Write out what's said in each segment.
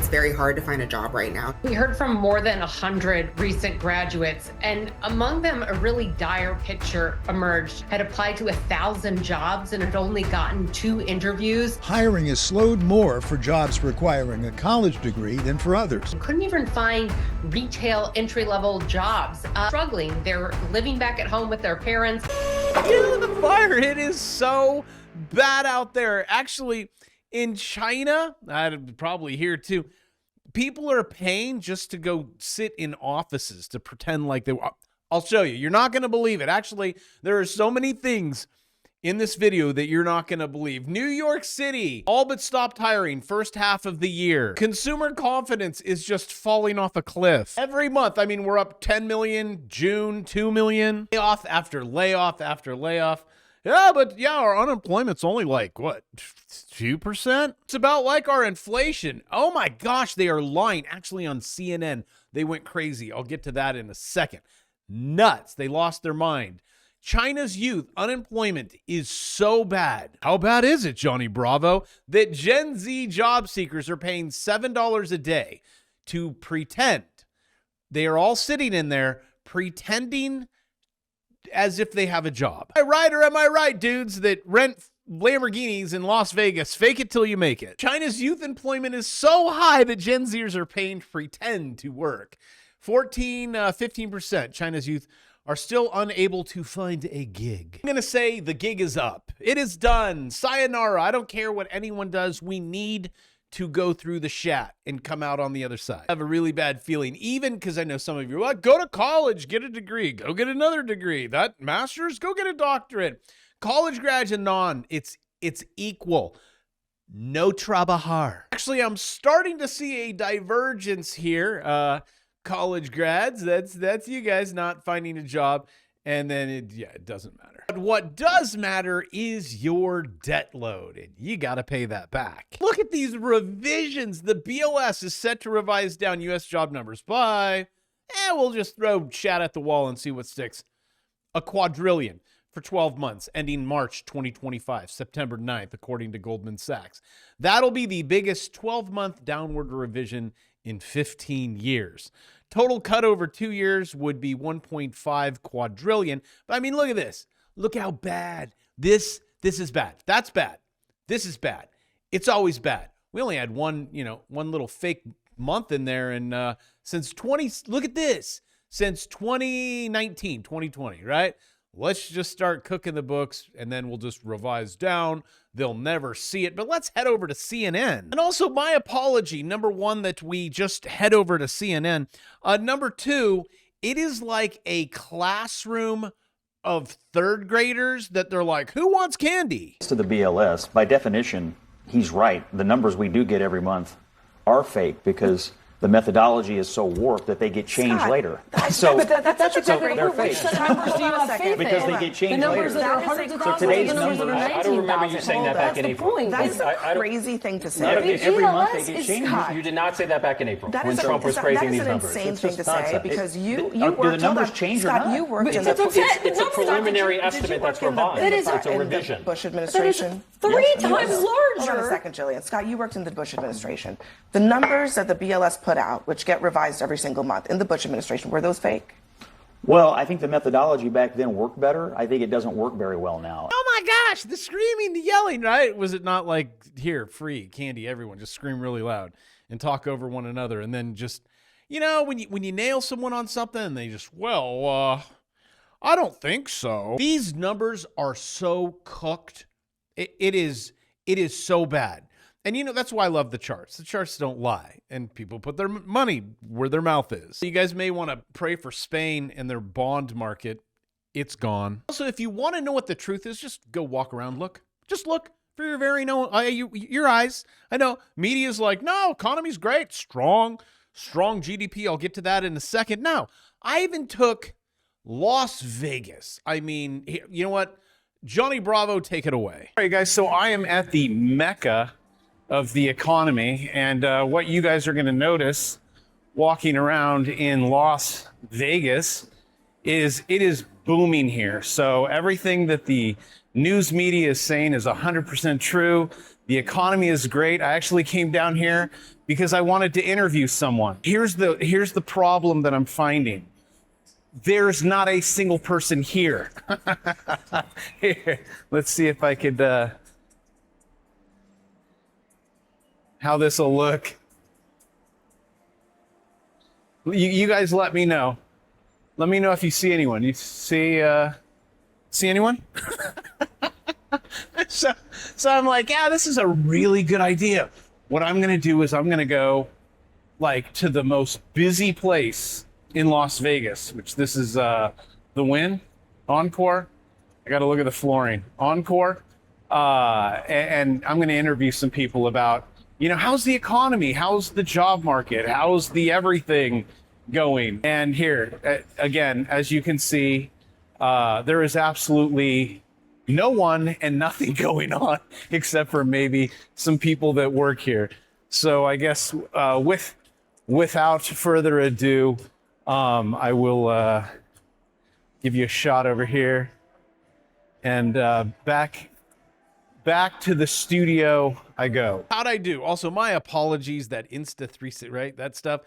it's very hard to find a job right now. We heard from more than 100 recent graduates, and among them, a really dire picture emerged. Had applied to 1,000 jobs and had only gotten 2 interviews. Hiring has slowed more for jobs requiring a college degree than for others. Couldn't even find retail entry-level jobs. Struggling. They're living back at home with their parents. Get the fire. It is so bad out there. Actually, in China, I'd probably here too, people are paying just to go sit in offices to pretend like they. I'll show you. You're not going to believe it. Actually, there are so many things in this video that you're not going to believe. New York City all but stopped hiring first half of the year. Consumer confidence is just falling off a cliff. Every month, I mean, we're up 10 million, June, 2 million. Layoff after layoff after layoff. Yeah, but yeah, our unemployment's only like, what, 2%? It's about like our inflation. Oh my gosh, they are lying. Actually, on CNN, they went crazy. I'll get to that in a second. Nuts. They lost their mind. China's youth unemployment is so bad. How bad is it, Johnny Bravo? That Gen Z job seekers are paying $7 a day to pretend. They are all sitting in there pretending as if they have a job. Am I right or am I right, dudes that rent Lamborghinis in Las Vegas? Fake it till you make it. China's youth employment is so high that Gen Zers are paying to pretend to work. 15% China's youth are still unable to find a gig. I'm going to say the gig is up. It is done. Sayonara. I don't care what anyone does. We need to go through the shat and come out on the other side. I have a really bad feeling, even because I know some of you are like, go to college, get a degree, go get another degree. That master's, go get a doctorate. College grads and non, it's equal. No trabajar. Actually, I'm starting to see a divergence here. College grads, that's you guys not finding a job. And then it doesn't matter. But what does matter is your debt load, and you got to pay that back. Look at these revisions. The BLS is set to revise down U.S. job numbers by, we'll just throw chat at the wall and see what sticks. A quadrillion for 12 months, ending March 2025, September 9th, according to Goldman Sachs. That'll be the biggest 12-month downward revision in 15 years. Total cut over 2 years would be 1.5 quadrillion. But I mean, look at this. Look how bad. This is bad. That's bad. This is bad. It's always bad. We only had one little fake month in there. And look at this. Since 2019, 2020, right? Let's just start cooking the books and then we'll just revise down. They'll never see it. But let's head over to CNN. And also my apology. Number one, that we just head over to CNN. Number two, it is like a classroom of third graders that they're like, who wants candy? To the BLS, by definition, he's right. The numbers we do get every month are fake because the methodology is so warped that they get changed later. So that's exactly they're fake. Which numbers do you have faith in? Because they get changed the numbers later. That are hundreds of So thousands, today's the numbers that are numbers, 19,000. I don't remember you saying that back in April. That's a crazy thing to say. Every month they get changed. You did not say that back in April when That Trump was praising these numbers. That is an insane thing to say because you Do worked. the numbers change or Scott, not? you worked in It's a preliminary estimate that's revised. It's a revision. Bush administration. Three times larger. Hold on a second, Jillian. Scott, you worked in the Bush administration. The numbers that the BLS put out, which get revised every single month in the Bush administration, were those fake? Well, I think the methodology back then worked better. I think it doesn't work very well now. Oh my gosh, the screaming, the yelling, right? Was it not like, here, free candy, everyone just scream really loud and talk over one another, and then just, when you nail someone on something and they just, I don't think so. These numbers are so cooked. It is so bad. And that's why I love the charts. The charts don't lie, and people put their money where their mouth is. You guys may want to pray for Spain and their bond market. It's gone. Also, if you want to know what the truth is, just go walk around, look. Just look for your very your eyes. I know media's like, no, economy's great, strong GDP. I'll get to that in a second. No, I even took Las Vegas. I mean, you know what? Johnny Bravo, take it away. All right, guys, so I am at the Mecca of the economy, and what you guys are going to notice walking around in Las Vegas is it is booming here. So everything that the news media is saying is 100% true. The economy is great. I actually came down here because I wanted to interview someone. Here's the problem that I'm finding. There's not a single person here. Here, let's see if I could, how this will look. You guys let me know. Let me know if you see anyone. You see anyone? So I'm like, yeah, this is a really good idea. What I'm going to do is I'm going to go like to the most busy place in Las Vegas, which this is the Wynn, Encore. I got to look at the flooring. Encore. And I'm going to interview some people about, how's the economy? How's the job market? How's the everything going? And here, again, as you can see, there is absolutely no one and nothing going on except for maybe some people that work here. So I guess without further ado, I will give you a shot over here and back to the studio I go. How'd I do? Also, my apologies, that Insta360, right? That stuff.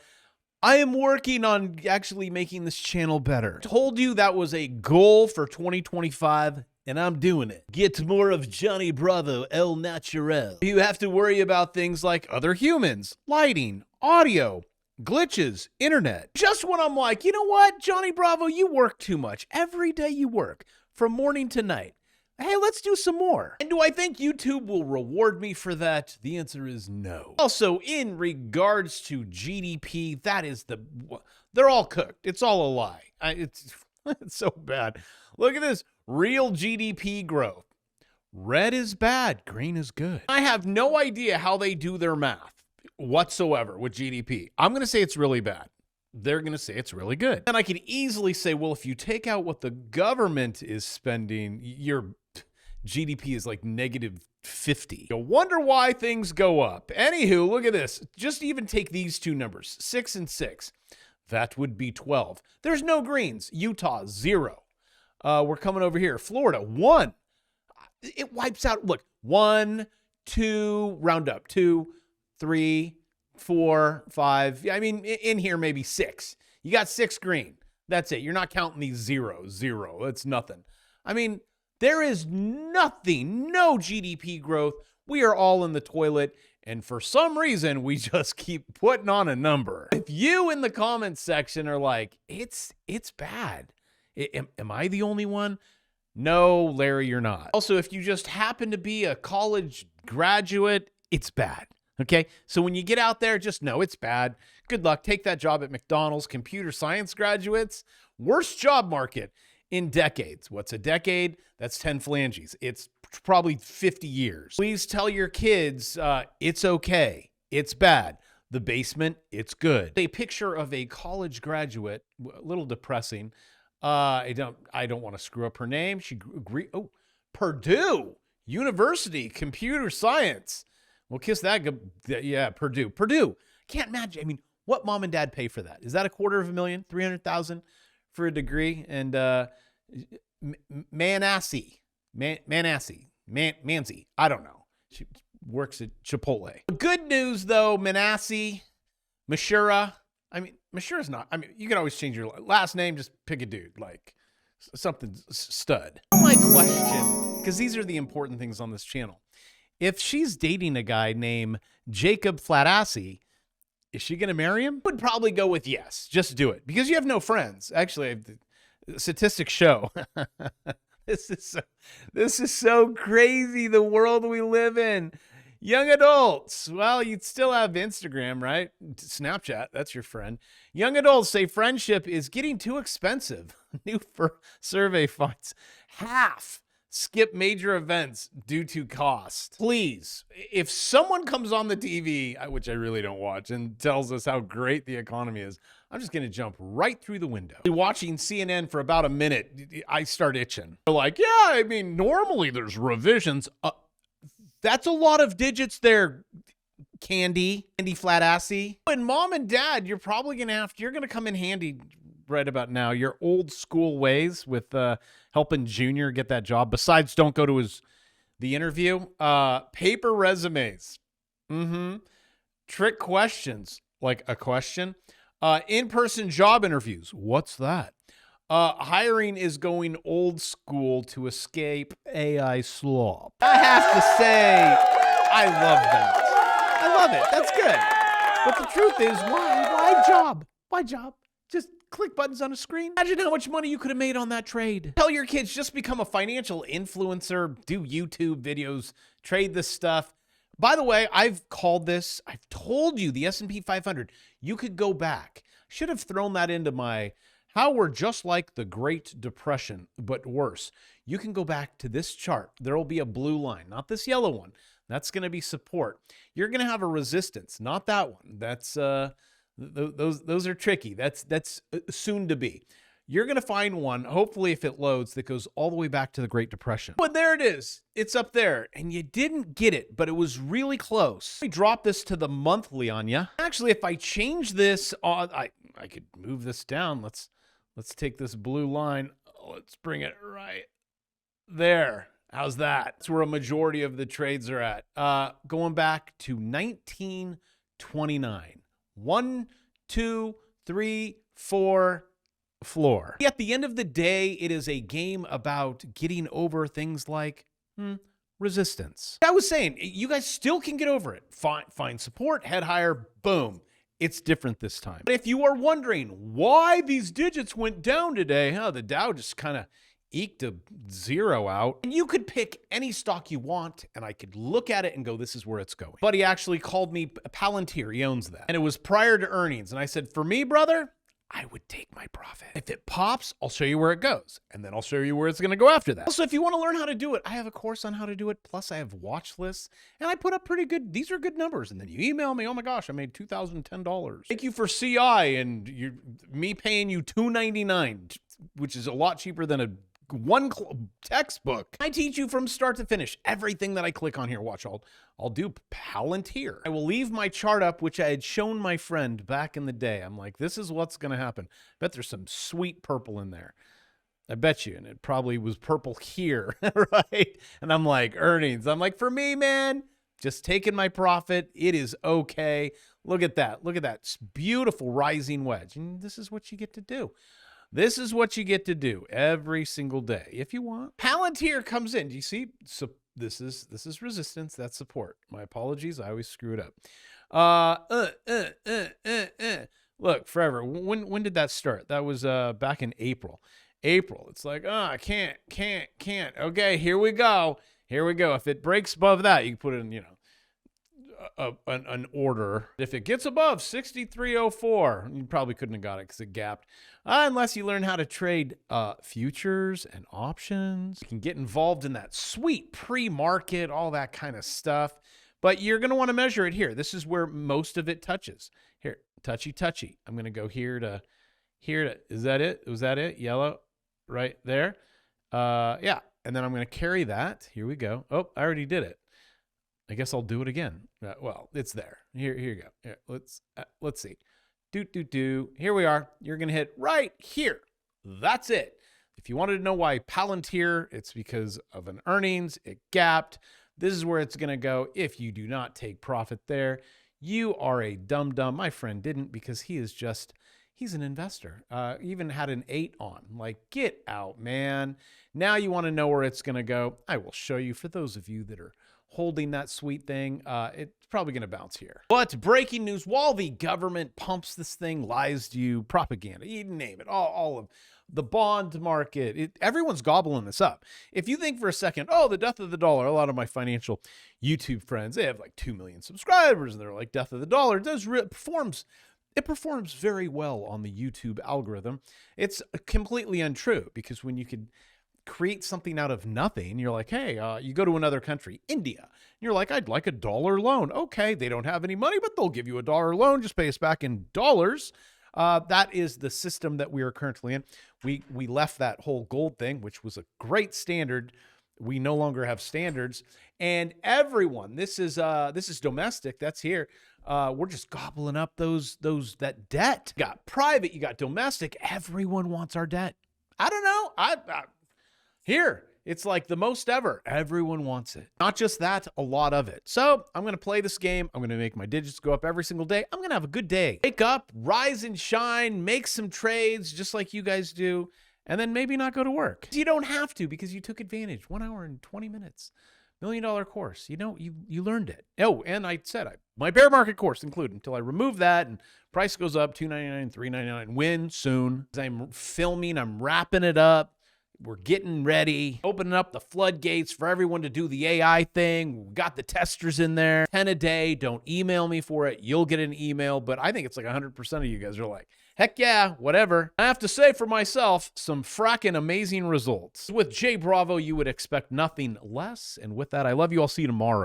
I am working on actually making this channel better. Told you that was a goal for 2025, and I'm doing it. Get more of Johnny Bravo, El Natural. You have to worry about things like other humans, lighting, audio, glitches, internet. Just when I'm like, you know what, Johnny Bravo, you work too much. Every day you work, from morning to night. Hey, let's do some more. And do I think YouTube will reward me for that? The answer is no. Also, in regards to GDP, they're all cooked. It's all a lie. It's so bad. Look at this, real GDP growth. Red is bad, green is good. I have no idea how they do their math whatsoever with GDP. I'm going to say it's really bad. They're going to say it's really good. And I could easily say, well, if you take out what the government is spending, your GDP is like -50. You wonder why things go up. Anywho, look at this. Just even take these two numbers, 6 and 6. That would be 12. There's no greens. Utah, 0. We're coming over here. Florida, 1. It wipes out. Look, 1, 2, round up, 2, 3, 4, 5. I mean, in here, maybe 6. You got 6 green. That's it. You're not counting these zeros. 0. That's nothing. I mean, there is nothing, no GDP growth. We are all in the toilet. And for some reason, we just keep putting on a number. If you in the comments section are like, it's bad. Am I the only one? No, Larry, you're not. Also, if you just happen to be a college graduate, it's bad. Okay, so when you get out there, just know it's bad. Good luck. Take that job at McDonald's. Computer science graduates, worst job market in decades. What's a decade? That's 10 phalanges. It's probably 50 years. Please tell your kids it's okay. It's bad. The basement, it's good. A picture of a college graduate, a little depressing. I don't want to screw up her name. Purdue University, computer science. Well, kiss that. Yeah, Purdue. Can't imagine. I mean, what mom and dad pay for that? Is that $250,000, $300,000 for a degree? And Manassi, I don't know. She works at Chipotle. Good news though, Mashura. I mean, Mashura's not. I mean, you can always change your last name. Just pick a dude, like something stud. My question, because these are the important things on this channel. If she's dating a guy named Jacob Flatassi, is she going to marry him? I would probably go with yes. Just do it because you have no friends. Actually, the statistics show. This is so crazy, the world we live in. Young adults, well, you'd still have Instagram, right? Snapchat, that's your friend. Young adults say friendship is getting too expensive. New survey finds half skip major events due to cost. Please, if someone comes on the TV, which I really don't watch, and tells us how great the economy is, I'm just going to jump right through the window. Watching CNN for about a minute, I start itching. They're like, yeah, I mean, normally there's revisions. That's a lot of digits there, Candy Flatassi. And mom and dad, you're probably going to you're going to come in handy right about now. Your old school ways with helping Junior get that job. Besides, don't go to the interview. Paper resumes. Trick questions, like a question. In-person job interviews. What's that? Hiring is going old school to escape AI slop. I have to say, I love that. I love it. That's good. But the truth is, why job? Why job? Just click buttons on a screen. Imagine how much money you could have made on that trade. Tell your kids, just become a financial influencer, do YouTube videos, trade this stuff. By the way, I've told you the S&P 500, you could go back. Should have thrown that into my how we're just like the Great Depression, but worse. You can go back to this chart. There will be a blue line, not this yellow one. That's going to be support. You're going to have a resistance, not that one. That's those are tricky. That's soon to be. You're going to find one, hopefully if it loads, that goes all the way back to the Great Depression. But there it is. It's up there. And you didn't get it, but it was really close. Let me drop this to the monthly on you. Actually, if I change this on, I could move this down. Let's take this blue line. Let's bring it right there. How's that? That's where a majority of the trades are at. Going back to 1929. 1, 2, 3, 4, floor. At the end of the day, it is a game about getting over things like resistance. I was saying, you guys still can get over it. Find support, head higher, boom. It's different this time. But if you are wondering why these digits went down today, the Dow just kind of eked a zero out. And you could pick any stock you want, and I could look at it and go, this is where it's going. But he actually called me Palantir. He owns that. And it was prior to earnings. And I said, for me, brother, I would take my profit. If it pops, I'll show you where it goes. And then I'll show you where it's going to go after that. Also, if you want to learn how to do it, I have a course on how to do it. Plus, I have watch lists. And I put up pretty good, these are good numbers. And then you email me, oh my gosh, I made $2,010. Thank you for CI and me paying you $299, which is a lot cheaper than a textbook. I teach you from start to finish everything that I click on here. Watch, I'll do Palantir. I will leave my chart up, which I had shown my friend back in the day. I'm like, this is what's going to happen. Bet there's some sweet purple in there. I bet you. And it probably was purple here, right? And I'm like, earnings. I'm like, for me, man, just taking my profit. It is okay. Look at that. Look at that beautiful rising wedge. And this is what you get to do. This is what you get to do every single day if you want. Palantir comes in. Do you see? So this is resistance. That's support. My apologies. I always screw it up. Look, forever. When did that start? That was back in April. It's like, I can't. Okay, here we go. If it breaks above that, you can put it in, an order. If it gets above 6304, you probably couldn't have got it because it gapped. Unless you learn how to trade futures and options. You can get involved in that sweet pre-market, all that kind of stuff. But you're going to want to measure it here. This is where most of it touches. Here, touchy. I'm going to go here to, is that it? Was that it? Yellow right there. Yeah. And then I'm going to carry that. Here we go. Oh, I already did it. I guess I'll do it again. Well, it's there. Here you go. Here, let's see. Here we are. You're going to hit right here. That's it. If you wanted to know why Palantir, it's because of an earnings. It gapped. This is where it's going to go. If you do not take profit there, you are a dum-dum. My friend didn't because he's an investor. Even had an 8 on. Like, get out, man. Now you want to know where it's going to go. I will show you for those of you that are holding that sweet thing. It's probably going to bounce here. But breaking news, while the government pumps this thing, lies to you, propaganda, you name it, all of the bond market, everyone's gobbling this up. If you think for a second, the death of the dollar, a lot of my financial YouTube friends, they have like 2 million subscribers and they're like, death of the dollar. It performs very well on the YouTube algorithm. It's completely untrue because when you could create something out of nothing, you're like, hey, you go to another country, India, and you're like, I'd like $1 loan. Okay, they don't have any money, but they'll give you $1 loan. Just pay us back in dollars. That is the system that we are currently in. We left that whole gold thing, which was a great standard. We no longer have standards, and everyone, this is domestic. That's here. We're just gobbling up that debt. You got private, you got domestic. Everyone wants our debt. I don't know. Here, It's like the most ever. Everyone wants it. Not just that, a lot of it. So I'm going to play this game. I'm going to make my digits go up every single day. I'm going to have a good day. Wake up, rise and shine, make some trades just like you guys do, and then maybe not go to work. You don't have to because you took advantage. 1 hour and 20 minutes. $1 million course. You know, you learned it. Oh, and I said my bear market course included until I remove that and price goes up $2.99, $3.99. Win soon. I'm filming, I'm wrapping it up. We're getting ready, opening up the floodgates for everyone to do the AI thing. We got the testers in there. 10 a day. Don't email me for it. You'll get an email, but I think it's like 100% of you guys are like, heck yeah, whatever. I have to say for myself, some fracking amazing results. With Jay Bravo, you would expect nothing less. And with that, I love you. I'll see you tomorrow.